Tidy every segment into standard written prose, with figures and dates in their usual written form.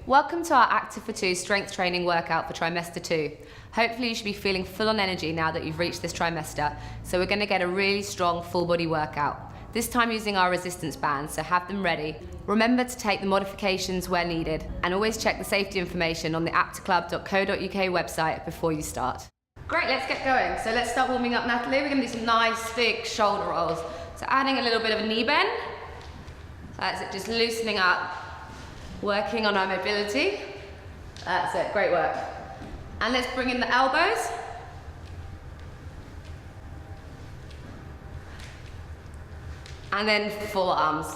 Welcome to our Active for 2 strength training workout for trimester 2. Hopefully you should be feeling full on energy now that you've reached this trimester, so we're going to get a really strong full body workout. This time using our resistance bands, so have them ready. Remember to take the modifications where needed, and always check the safety information on the aptoclub.co.uk website before you start. Great, let's get going. So let's start warming up, Natalie. We're going to do some nice big shoulder rolls. So adding a little bit of a knee bend. That's it, just loosening up. Working on our mobility. That's it, great work. And let's bring in the elbows. And then forearms.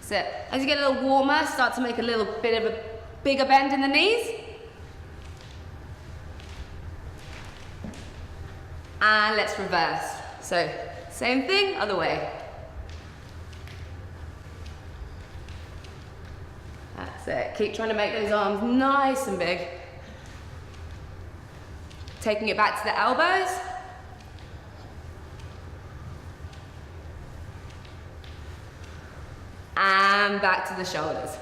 So as you get a little warmer, start to make a little bit of a bigger bend in the knees. And let's reverse. So same thing, other way. That's it. Keep trying to make those arms nice and big. Taking it back to the elbows. And back to the shoulders.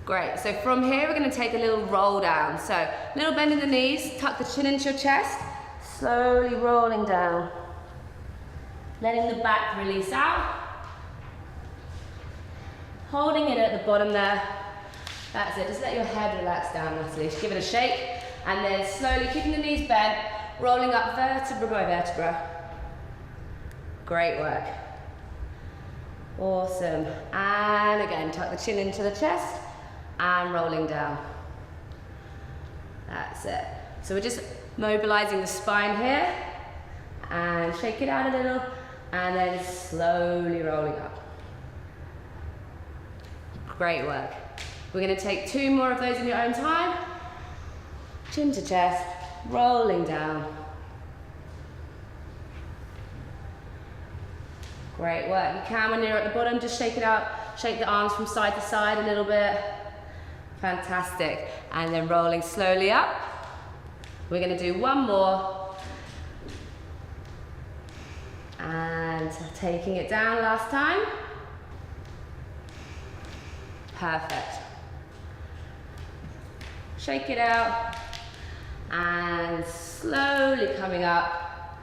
Great. So from here, we're going to take a little roll down. So little bend in the knees, tuck the chin into your chest, slowly rolling down. Letting the back release out. Holding it at the bottom there. That's it, just let your head relax down, Natalie. Just give it a shake. And then slowly keeping the knees bent, rolling up vertebra by vertebra. Great work. Awesome. And again, tuck the chin into the chest and rolling down. That's it. So we're just mobilizing the spine here and shake it out a little. And then slowly rolling up. Great work. We're going to take 2 more of those in your own time. Chin to chest, rolling down. Great work. You can, when you're at the bottom, just shake it out. Shake the arms from side to side a little bit. Fantastic. And then rolling slowly up. We're going to do 1 more. And taking it down last time. Perfect. Shake it out. And slowly coming up.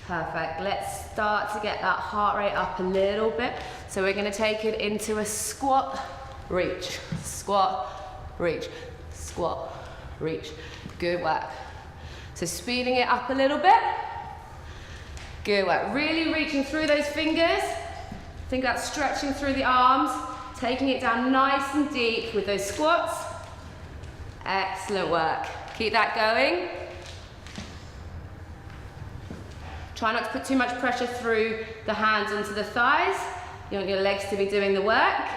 Perfect. Let's start to get that heart rate up a little bit. So we're going to take it into a squat, reach, squat, reach, squat, reach. Good work. So speeding it up a little bit. Good work. Really reaching through those fingers. Think about stretching through the arms, taking it down nice and deep with those squats. Excellent work. Keep that going. Try not to put too much pressure through the hands onto the thighs. You want your legs to be doing the work.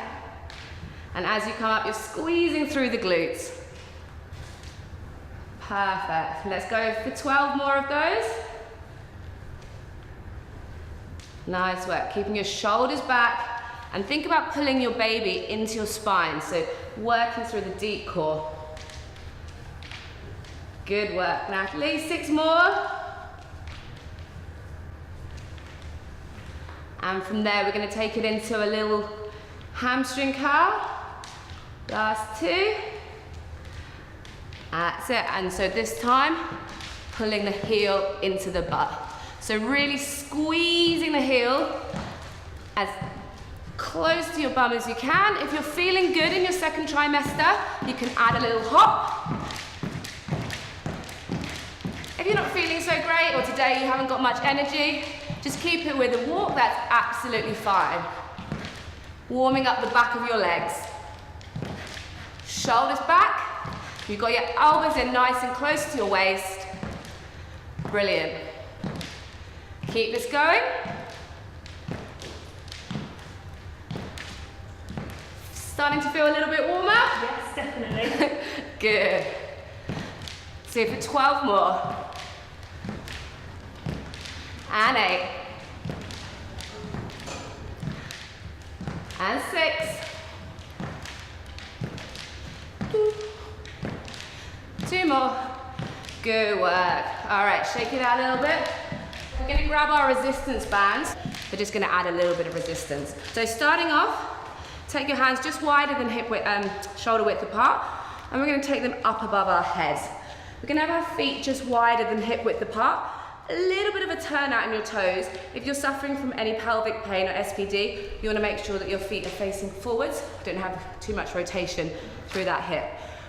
And as you come up, you're squeezing through the glutes. Perfect. Let's go for 12 more of those. Nice work, keeping your shoulders back, and think about pulling your baby into your spine, so working through the deep core. Good work, Natalie. 6 more. And from there, we're going to take it into a little hamstring curl. Last 2. That's it, and so this time, pulling the heel into the butt. So really squeezing the heel as close to your bum as you can. If you're feeling good in your second trimester, you can add a little hop. If you're not feeling so great, or today you haven't got much energy, just keep it with a walk, that's absolutely fine. Warming up the back of your legs. Shoulders back. You've got your elbows in nice and close to your waist. Brilliant. Keep this going. Starting to feel a little bit warmer? Yes, definitely. Good. So for 12 more. And 8. And 6. 2 more. Good work. All right, shake it out a little bit. We're going to grab our resistance bands. We're just gonna add a little bit of resistance. So starting off, take your hands just wider than shoulder width apart, and we're gonna take them up above our heads. We're gonna have our feet just wider than hip width apart, a little bit of a turn out in your toes. If you're suffering from any pelvic pain or SPD, you wanna make sure that your feet are facing forwards, don't have too much rotation through that hip.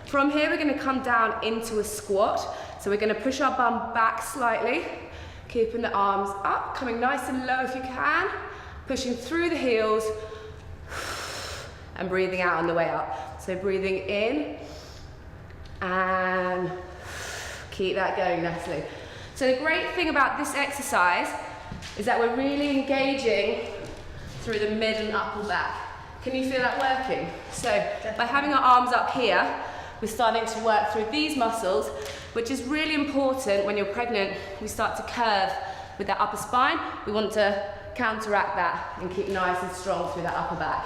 From here, we're gonna come down into a squat. So we're gonna push our bum back slightly, keeping the arms up, coming nice and low if you can, pushing through the heels, and breathing out on the way up. So breathing in, and keep that going, Natalie. So the great thing about this exercise is that we're really engaging through the mid and upper back. Can you feel that working? So by having our arms up here, we're starting to work through these muscles, which is really important when you're pregnant. We start to curve with that upper spine. We want to counteract that and keep nice and strong through that upper back.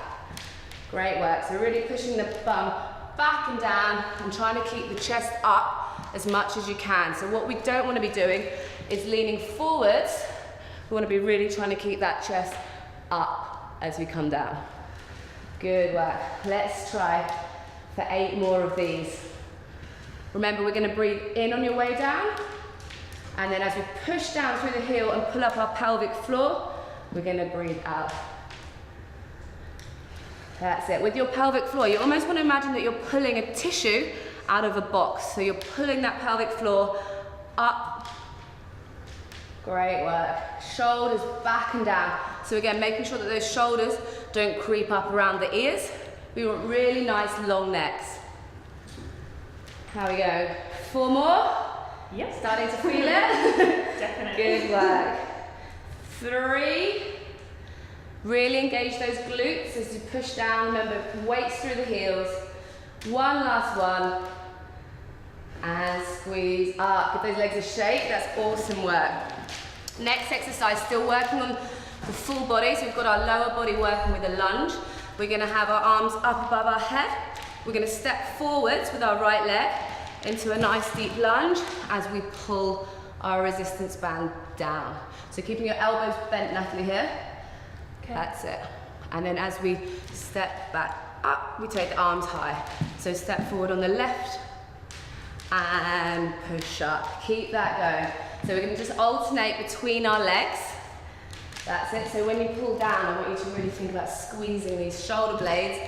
Great work. So really pushing the bum back and down and trying to keep the chest up as much as you can. So what we don't want to be doing is leaning forwards. We want to be really trying to keep that chest up as we come down. Good work. Let's try for 8 more of these. Remember, we're going to breathe in on your way down, and then as we push down through the heel and pull up our pelvic floor, we're going to breathe out. That's it. With your pelvic floor, you almost want to imagine that you're pulling a tissue out of a box. So you're pulling that pelvic floor up. Great work. Shoulders back and down. So again, making sure that those shoulders don't creep up around the ears. We want really nice long necks. How we go? 4 more? Yep. Starting to feel it? Definitely. Good work. 3. Really engage those glutes as you push down. Remember, weights through the heels. 1 last one. And squeeze up. Give those legs a shake. That's awesome work. Next exercise, still working on the full body. So we've got our lower body working with a lunge. We're gonna have our arms up above our head. We're gonna step forwards with our right leg into a nice deep lunge as we pull our resistance band down. So keeping your elbows bent, Natalie, here. Okay. That's it. And then as we step back up, we take the arms high. So step forward on the left and push up. Keep that going. So we're gonna just alternate between our legs. That's it. So when you pull down, I want you to really think about squeezing these shoulder blades.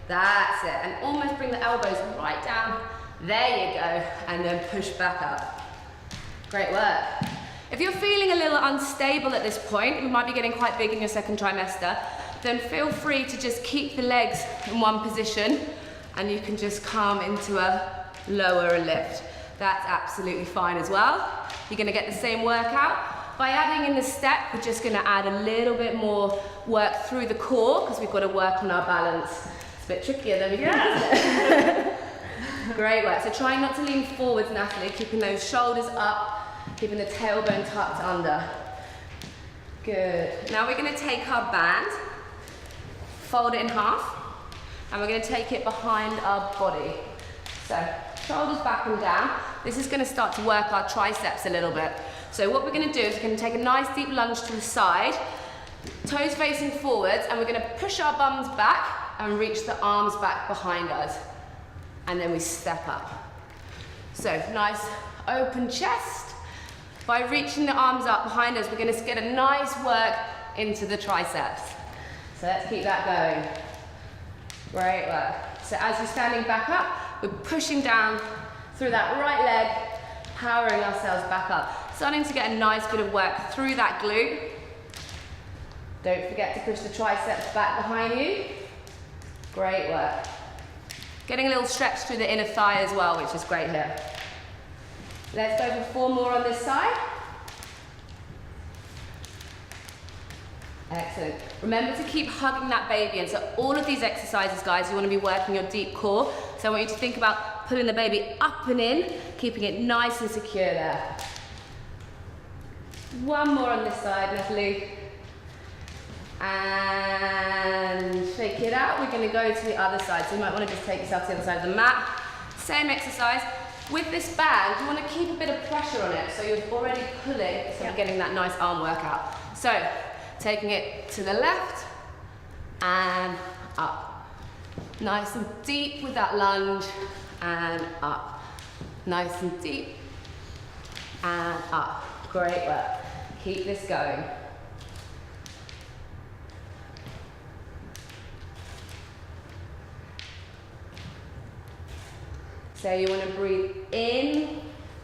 That's it. And almost bring the elbows right down. There you go. And then push back up. Great work. If you're feeling a little unstable at this point, you might be getting quite big in your second trimester, then feel free to just keep the legs in one position and you can just come into a lower lift. That's absolutely fine as well. You're gonna get the same workout. By adding in the step, we're just gonna add a little bit more work through the core because we've got to work on our balance. It's a bit trickier than we think, isn't it? Great work. So trying not to lean forwards, Natalie, keeping those shoulders up, keeping the tailbone tucked under. Good. Now we're gonna take our band, fold it in half, and we're gonna take it behind our body. So shoulders back and down. This is gonna start to work our triceps a little bit. So what we're gonna do is we're gonna take a nice deep lunge to the side, toes facing forwards, and we're gonna push our bums back and reach the arms back behind us. And then we step up. So nice open chest. By reaching the arms up behind us, we're gonna get a nice work into the triceps. So let's keep that going. Great work. So as you're standing back up, we're pushing down through that right leg, powering ourselves back up. Starting to get a nice bit of work through that glute. Don't forget to push the triceps back behind you. Great work. Getting a little stretch through the inner thigh as well, which is great here. Let's go for 4 more on this side. Excellent. Remember to keep hugging that baby. And so all of these exercises, guys, you want to be working your deep core. So I want you to think about pulling the baby up and in, keeping it nice and secure there. 1 more on this side, Natalie. And shake it out. We're going to go to the other side. So you might want to just take yourself to the other side of the mat. Same exercise. With this band, you want to keep a bit of pressure on it. So you're already pulling, so you're getting that nice arm workout. So taking it to the left and up. Nice and deep with that lunge and up. Nice and deep and up. Great work. Keep this going. So you want to breathe in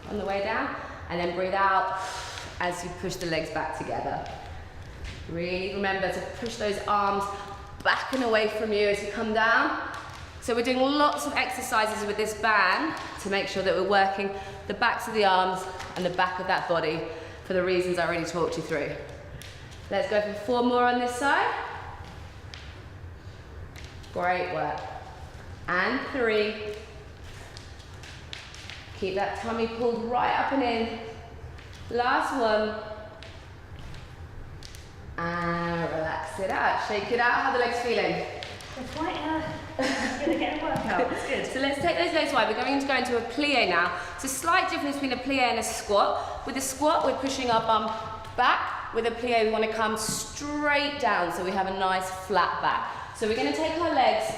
on the way down and then breathe out as you push the legs back together. Really remember to push those arms back and away from you as you come down. So we're doing lots of exercises with this band to make sure that we're working the backs of the arms and the back of that body for the reasons I already talked you through. Let's go for 4 more on this side. Great work. And 3. Keep that tummy pulled right up and in. Last one. And relax it out. Shake it out. How are the legs feeling? They're quite gonna get a workout. It's good. So let's take those legs wide. We're going to go into a plie now. It's a slight difference between a plie and a squat. With a squat, we're pushing our bum back. With a plie, we want to come straight down so we have a nice flat back. So we're going to take our legs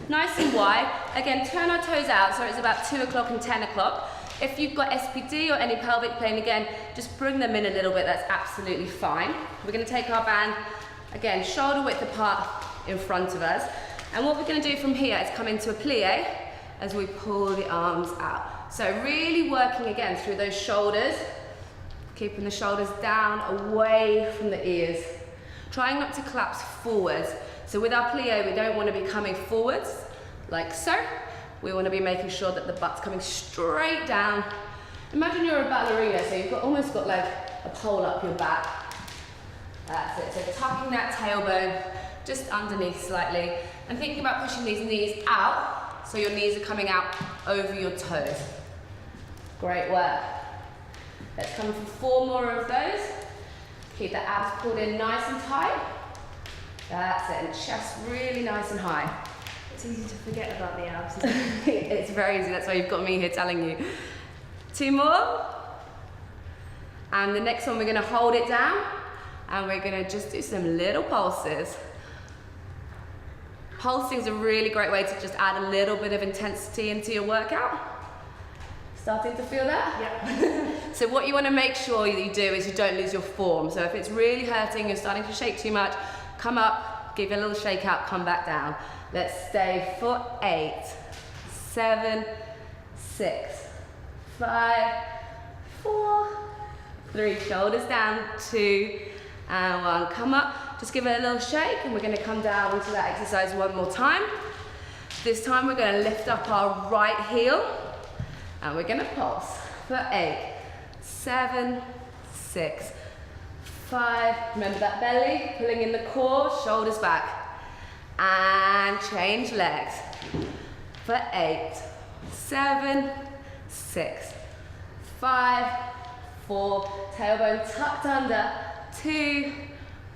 nice and wide. Again, turn our toes out so it's about 2 o'clock and 10 o'clock. If you've got SPD or any pelvic plane, again, just bring them in a little bit. That's absolutely fine. We're going to take our band, again, shoulder width apart in front of us. And what we're going to do from here is come into a plie as we pull the arms out. So really working again through those shoulders, keeping the shoulders down away from the ears. Trying not to collapse forwards. So with our plie, we don't want to be coming forwards like so. We want to be making sure that the butt's coming straight down. Imagine you're a ballerina, so you've almost got like a pole up your back. That's it. So tucking that tailbone just underneath slightly and thinking about pushing these knees out so your knees are coming out over your toes. Great work. Let's come for 4 more of those. Keep the abs pulled in nice and tight. That's it, and chest really nice and high. It's easy to forget about the abs, isn't it? It's very easy, that's why you've got me here telling you. 2 more. And the next one we're gonna hold it down and we're gonna just do some little pulses. Pulsing is a really great way to just add a little bit of intensity into your workout. Starting to feel that? Yeah. So what you wanna make sure that you do is you don't lose your form. So if it's really hurting, you're starting to shake too much, come up, give it a little shake out, come back down. Let's stay for 8, 7, 6, 5, 4, 3, shoulders down, 2, and 1. Come up, just give it a little shake, and we're gonna come down into that exercise one more time. This time we're gonna lift up our right heel, and we're gonna pulse for 8, 7, 6, 5, remember that belly, pulling in the core, shoulders back. And change legs for 8, 7, 6, 5, 4, tailbone tucked under, 2,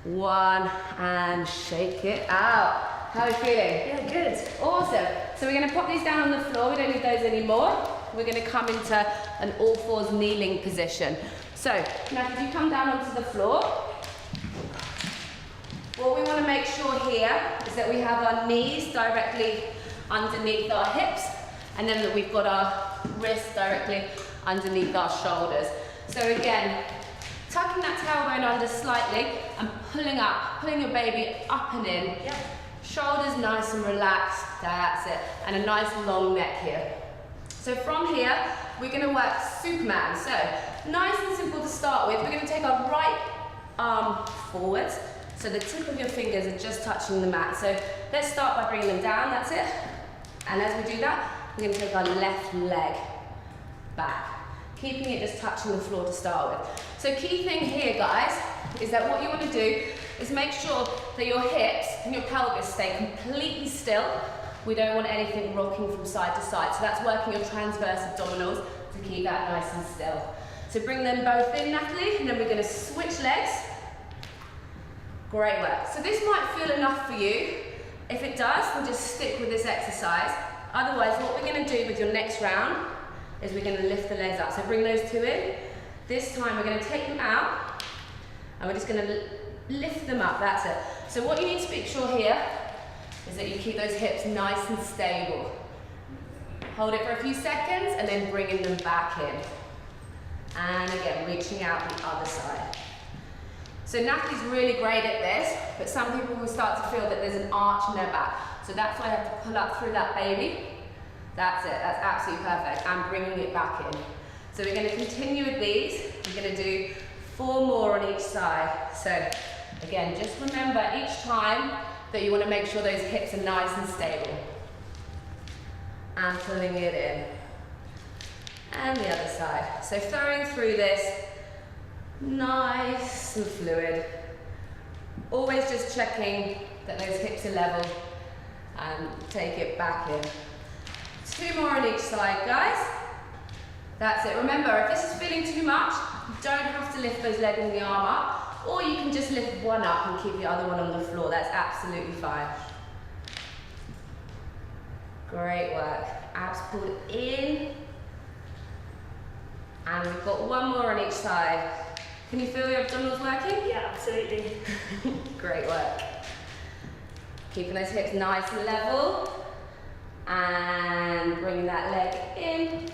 1, and shake it out. How are you feeling? Yeah, good. Awesome. So we're going to pop these down on the floor. We don't need those anymore. We're going to come into an all fours kneeling position. So now if you come down onto the floor, what we want to make sure here is that we have our knees directly underneath our hips and then that we've got our wrists directly underneath our shoulders. So again, tucking that tailbone under slightly and pulling up, pulling your baby up and in. Yep. Shoulders nice and relaxed, that's it. And a nice long neck here. So from here, we're going to work Superman. So nice and simple to start with. We're going to take our right arm forwards. So the tip of your fingers are just touching the mat. So let's start by bringing them down, that's it. And as we do that, we're going to take our left leg back, keeping it just touching the floor to start with. So key thing here, guys, is that what you want to do is make sure that your hips and your pelvis stay completely still. We don't want anything rocking from side to side. So that's working your transverse abdominals to keep that nice and still. So bring them both in, Natalie, and then we're going to switch legs. Great work. So this might feel enough for you. If it does, then just stick with this exercise. Otherwise, what we're going to do with your next round is we're going to lift the legs up. So bring those 2 in. This time we're going to take them out and we're just going to lift them up, that's it. So what you need to make sure here is that you keep those hips nice and stable. Hold it for a few seconds and then bringing them back in. And again, reaching out the other side. So Natalie's really great at this, but some people will start to feel that there's an arch in their back. So that's why I have to pull up through that baby. That's it, that's absolutely perfect. And bringing it back in. So we're going to continue with these. We're going to do 4 more on each side. So again, just remember each time that you want to make sure those hips are nice and stable. And pulling it in. And the other side. So throwing through this, nice and fluid. Always just checking that those hips are level and take it back in. 2 more on each side, guys. That's it. Remember, if this is feeling too much, you don't have to lift those legs and the arm up, or you can just lift one up and keep the other one on the floor. That's absolutely fine. Great work. Abs pulled in. And we've got 1 more on each side. Can you feel your abdominals working? Yeah, absolutely. Great work. Keeping those hips nice and level. And bringing that leg in.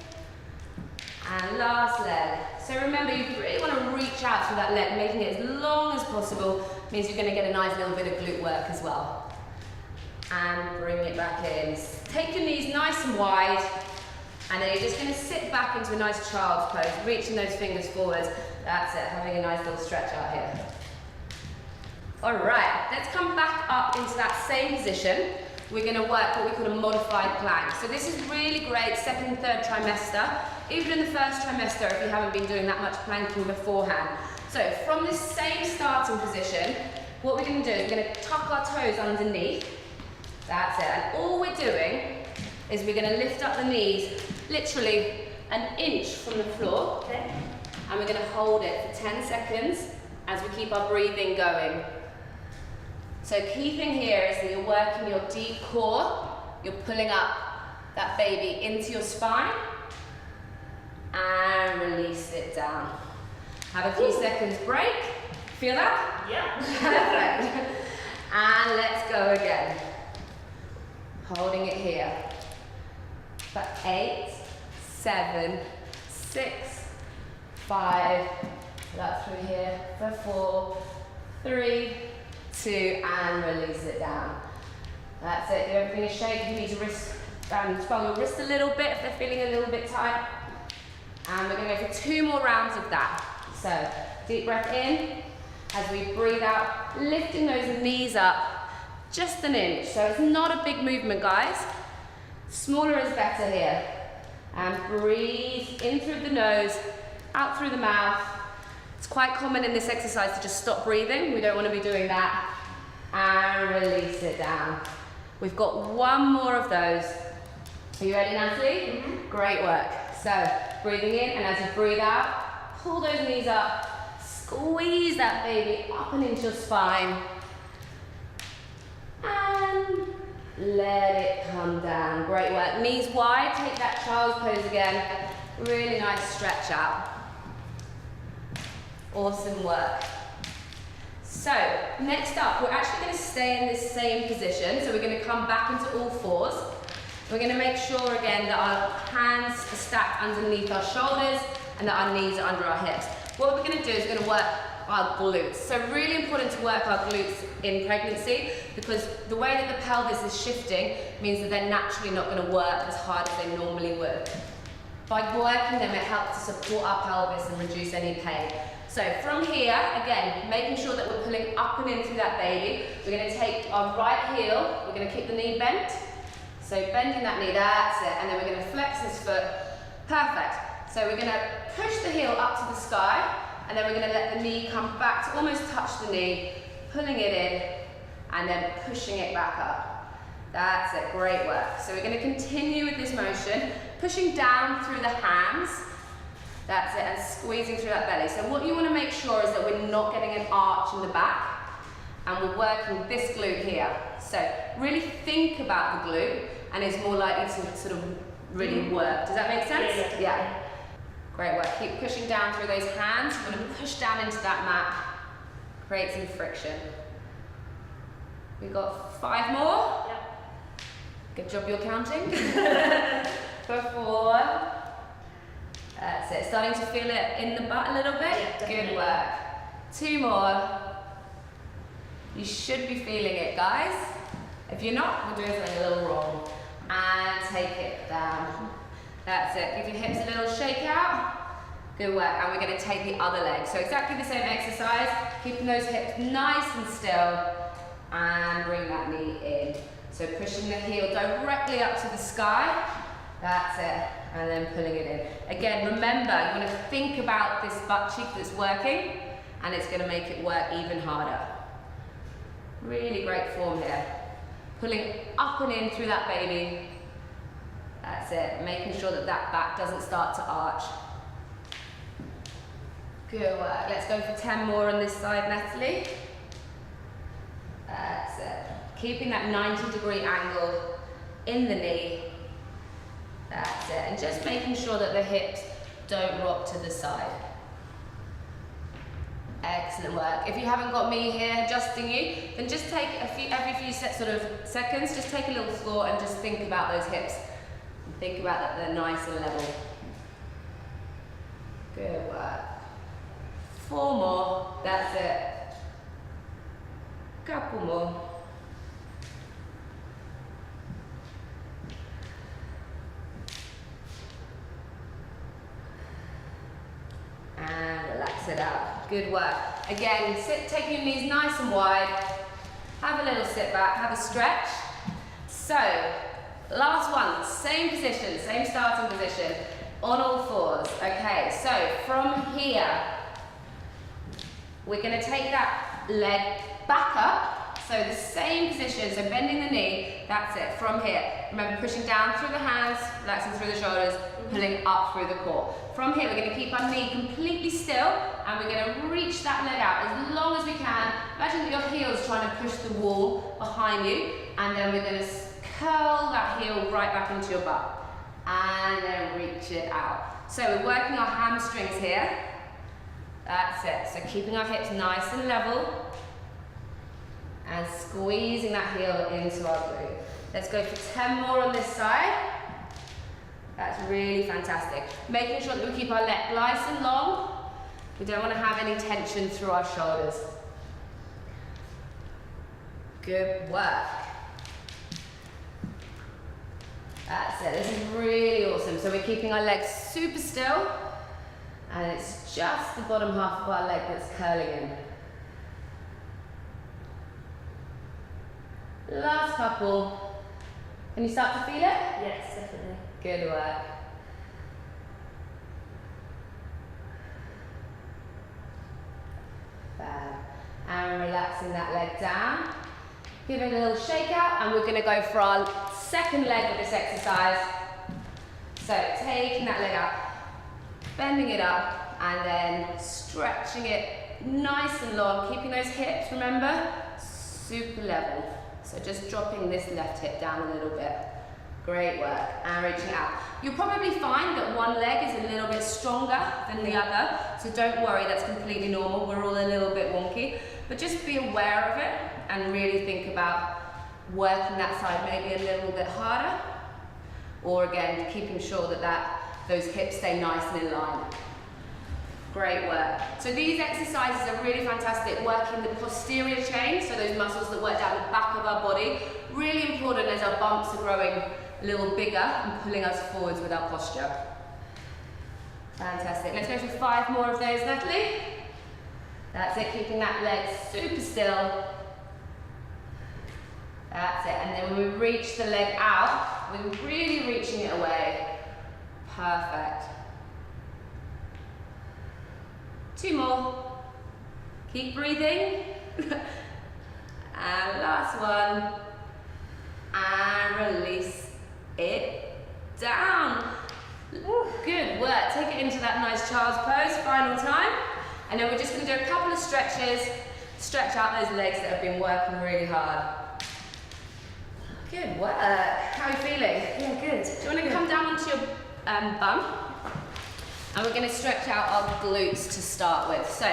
And last leg. So remember, you really want to reach out through that leg, making it as long as possible. Means you're going to get a nice little bit of glute work as well. And bring it back in. Take your knees nice and wide. And then you're just going to sit back into a nice child's pose, reaching those fingers forwards. That's it, having a nice little stretch out here. All right, let's come back up into that same position. We're going to work what we call a modified plank. So this is really great, 2nd and 3rd trimester. Even in the 1st trimester, if you haven't been doing that much planking beforehand. So from this same starting position, what we're going to do is we're going to tuck our toes underneath. That's it, and all we're doing is we're going to lift up the knees literally an inch from the floor. Okay. And we're going to hold it for 10 seconds as we keep our breathing going. So key thing here is that you're working your deep core, you're pulling up that baby into your spine, and release it down. Have a few seconds break. Feel that? Yeah. Perfect. And let's go again. Holding it here. For 8, 7, 6, 5, that's through here, for 4, 3, 2, and release it down. That's it, do everything is shake. You need to swell your wrist a little bit if they're feeling a little bit tight. And we're going to go for 2 more rounds of that. So, deep breath in, as we breathe out, lifting those knees up just an inch. So it's not a big movement, guys. Smaller is better here. And breathe in through the nose, out through the mouth. It's quite common in this exercise to just stop breathing. We don't want to be doing that. And release it down. We've got 1 more of those. Are you ready, Natalie? Mm-hmm. Great work. So, breathing in, and as you breathe out, pull those knees up, squeeze that baby up and into your spine. And let it come down. Great work. Knees wide, take that child's pose again. Really nice stretch out. Awesome work. So, next up, we're actually going to stay in this same position. So we're going to come back into all fours. We're going to make sure again that our hands are stacked underneath our shoulders and that our knees are under our hips. What we're going to do is we're going to work our glutes. So really important to work our glutes in pregnancy, because the way that the pelvis is shifting means that they're naturally not going to work as hard as they normally would. By working them, it helps to support our pelvis and reduce any pain. So from here, again, making sure that we're pulling up and in through that baby. We're going to take our right heel, we're going to keep the knee bent. So bending that knee, that's it. And then we're going to flex this foot. Perfect. So we're going to push the heel up to the sky, and then we're going to let the knee come back to almost touch the knee, pulling it in, and then pushing it back up. That's it, great work. So we're going to continue with this motion, pushing down through the hands. That's it, and squeezing through that belly. So what you want to make sure is that we're not getting an arch in the back, and we're working this glute here. So really think about the glute, and it's more likely to sort of really work. Does that make sense? Yeah. Great work. Keep pushing down through those hands. We're going to push down into that mat. create some friction. We got 5 more. Yep. Good job you're counting. For 4. That's it. Starting to feel it in the butt a little bit. Yeah, good work. 2 more. You should be feeling it, guys. If you're not, we're doing something a little wrong. And take it down. That's it. Give your hips a little shake out. Good work. And we're going to take the other leg. So exactly the same exercise. Keeping those hips nice and still. And bring that knee in. So pushing the heel directly up to the sky. That's it. And then pulling it in. Again, remember, you want to think about this butt cheek that's working, and it's going to make it work even harder. Really great form here. Pulling up and in through that baby. That's it. Making sure that that back doesn't start to arch. Good work. Let's go for 10 more on this side, Natalie. That's it. Keeping that 90-degree angle in the knee. That's it. And just making sure that the hips don't rock to the side. Excellent work. If you haven't got me here adjusting you, then just take every few seconds, just take a little thought and just think about those hips. And think about that they're nice and level. Good work. 4 more. That's it. Couple more. And relax it out. Good work. Again, take your knees nice and wide. Have a little sit back, have a stretch. So, last one, same position, same starting position, on all 4s. Okay, so from here, we're going to take that leg back up. So the same position, so bending the knee, that's it, from here. Remember, pushing down through the hands, relaxing through the shoulders, pulling up through the core. From here, we're going to keep our knee completely still, and we're going to reach that leg out as long as we can. Imagine that your heel's trying to push the wall behind you, and then we're going to curl that heel right back into your butt. And then reach it out. So we're working our hamstrings here. That's it, so keeping our hips nice and level. And squeezing that heel into our glute. Let's go for 10 more on this side. That's really fantastic. Making sure that we keep our leg nice and long. We don't want to have any tension through our shoulders. Good work. That's it. This is really awesome. So we're keeping our legs super still. And it's just the bottom half of our leg that's curling in. Last couple. Can you start to feel it? Yes, definitely. Good work. Fab. And relaxing that leg down. Give it a little shake out, and we're going to go for our second leg of this exercise. So taking that leg out, bending it up, and then stretching it nice and long, keeping those hips, remember, super level. So just dropping this left hip down a little bit. Great work. And reaching out. You'll probably find that one leg is a little bit stronger than the other, so don't worry, that's completely normal. We're all a little bit wonky, but just be aware of it and really think about working that side maybe a little bit harder, or again, keeping sure that those hips stay nice and in line. Great work. So these exercises are really fantastic, working the posterior chain, so those muscles that work down the back of our body. Really important as our bumps are growing a little bigger and pulling us forwards with our posture. Fantastic. Let's go for 5 more of those, Natalie. That's it, keeping that leg super still. That's it, and then when we reach the leg out, we're really reaching it away. Perfect. 2 more. Keep breathing. And last one. And release it down. Good work. Take it into that nice child's pose, final time. And then we're just going to do a couple of stretches. Stretch out those legs that have been working really hard. Good work. How are you feeling? Yeah, good. Do you want to come down onto your bum? And we're going to stretch out our glutes to start with. So,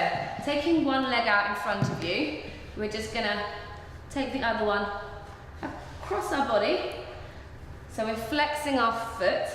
taking one leg out in front of you, we're just going to take the other one across our body. So we're flexing our foot.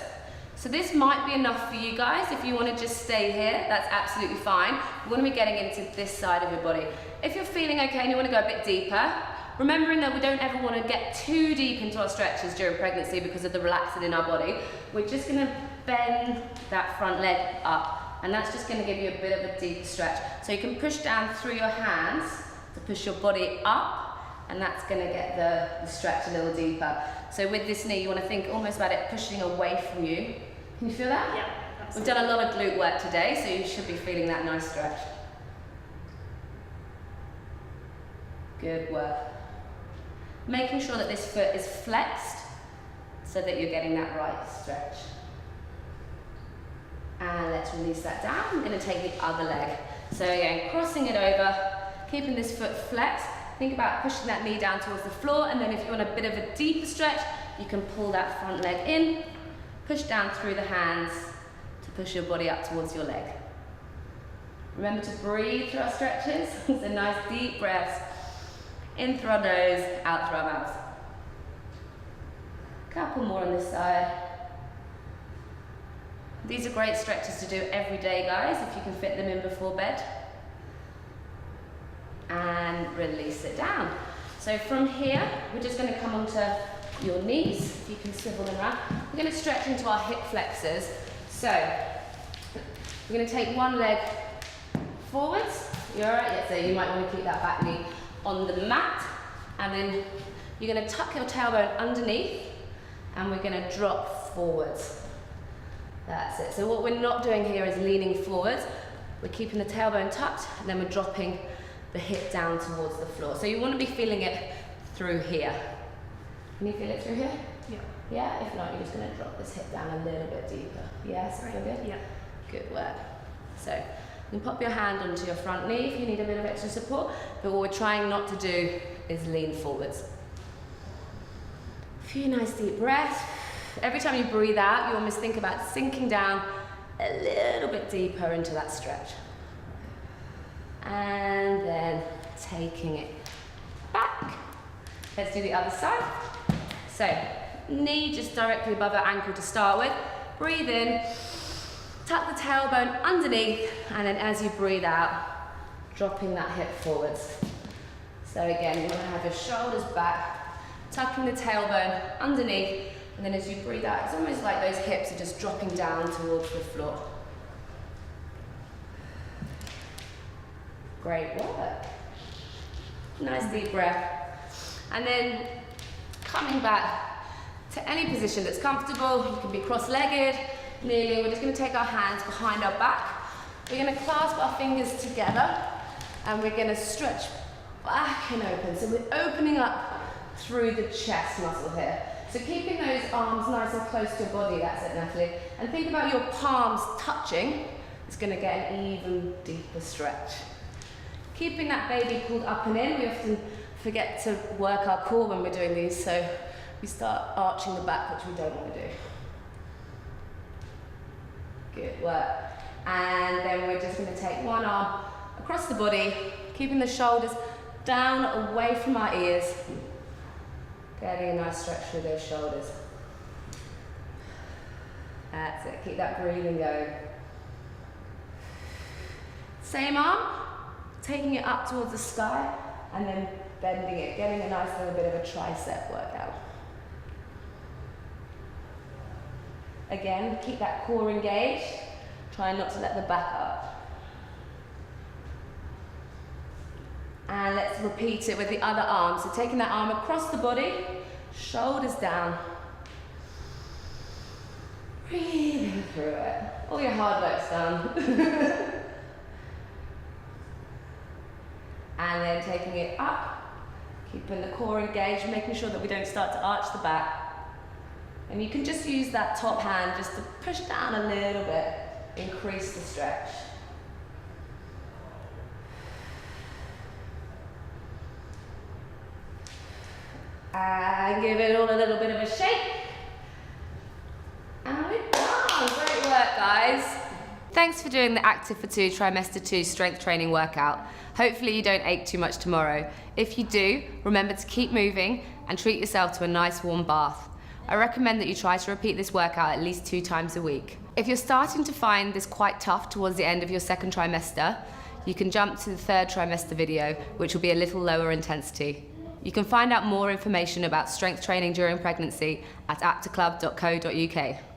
So this might be enough for you guys. If you want to just stay here, that's absolutely fine. We want to be getting into this side of your body. If you're feeling okay and you want to go a bit deeper, remembering that we don't ever want to get too deep into our stretches during pregnancy because of the relaxin in our body, we're just going to bend that front leg up, and that's just going to give you a bit of a deeper stretch. So you can push down through your hands to push your body up, and that's going to get the stretch a little deeper. So with this knee, you want to think almost about it pushing away from you. Can you feel that? Yeah, absolutely. We've done a lot of glute work today, so you should be feeling that nice stretch. Good work. Making sure that this foot is flexed so that you're getting that right stretch. And let's release that down. I'm going to take the other leg. So again, crossing it over, keeping this foot flexed. Think about pushing that knee down towards the floor, and then if you want a bit of a deeper stretch, you can pull that front leg in, push down through the hands to push your body up towards your leg. Remember to breathe through our stretches. So nice deep breaths. In through our nose, out through our mouth. Couple more on this side. These are great stretches to do every day, guys, if you can fit them in before bed. And release it down. So from here, we're just going to come onto your knees. If you can swivel them around. We're going to stretch into our hip flexors. So we're going to take one leg forwards. You're all right? Yeah, so you might want to keep that back knee on the mat. And then you're going to tuck your tailbone underneath, and we're going to drop forwards. That's it. So what we're not doing here is leaning forwards. We're keeping the tailbone tucked, and then we're dropping the hip down towards the floor. So you want to be feeling it through here. Can you feel it through here? Yeah. Yeah? If not, you're just going to drop this hip down a little bit deeper. Yes? Feel good? Yeah. Good work. So you can pop your hand onto your front knee if you need a bit of extra support, but what we're trying not to do is lean forwards. A few nice deep breaths. Every time you breathe out, you almost think about sinking down a little bit deeper into that stretch. And then taking it back. Let's do the other side. So, knee just directly above our ankle to start with. Breathe in, tuck the tailbone underneath, and then as you breathe out, dropping that hip forwards. So again, you want to have your shoulders back, tucking the tailbone underneath, and then as you breathe out, it's almost like those hips are just dropping down towards the floor. Great work. Nice deep breath. And then coming back to any position that's comfortable. You can be cross-legged, kneeling. We're just going to take our hands behind our back. We're going to clasp our fingers together, and we're going to stretch back and open. So we're opening up through the chest muscle here. So keeping those arms nice and close to your body, that's it, Natalie. And think about your palms touching. It's going to get an even deeper stretch. Keeping that baby pulled up and in. We often forget to work our core when we're doing these, so we start arching the back, which we don't want to do. Good work. And then we're just going to take one arm across the body, keeping the shoulders down away from our ears. Getting a nice stretch through those shoulders. That's it. Keep that breathing going. Same arm, taking it up towards the sky, and then bending it, getting a nice little bit of a tricep workout. Again, keep that core engaged. Try not to let the back up. And let's repeat it with the other arm. So taking that arm across the body, shoulders down. Breathing through it. All your hard work's done. And then taking it up, keeping the core engaged, making sure that we don't start to arch the back. And you can just use that top hand just to push down a little bit, increase the stretch. And give it all a little bit of a shake. And we're done. Great work, guys. Thanks for doing the Active for 2 Trimester 2 strength training workout. Hopefully you don't ache too much tomorrow. If you do, remember to keep moving and treat yourself to a nice warm bath. I recommend that you try to repeat this workout at least 2 times a week. If you're starting to find this quite tough towards the end of your second trimester, you can jump to the third trimester video, which will be a little lower intensity. You can find out more information about strength training during pregnancy at aptaclub.co.uk.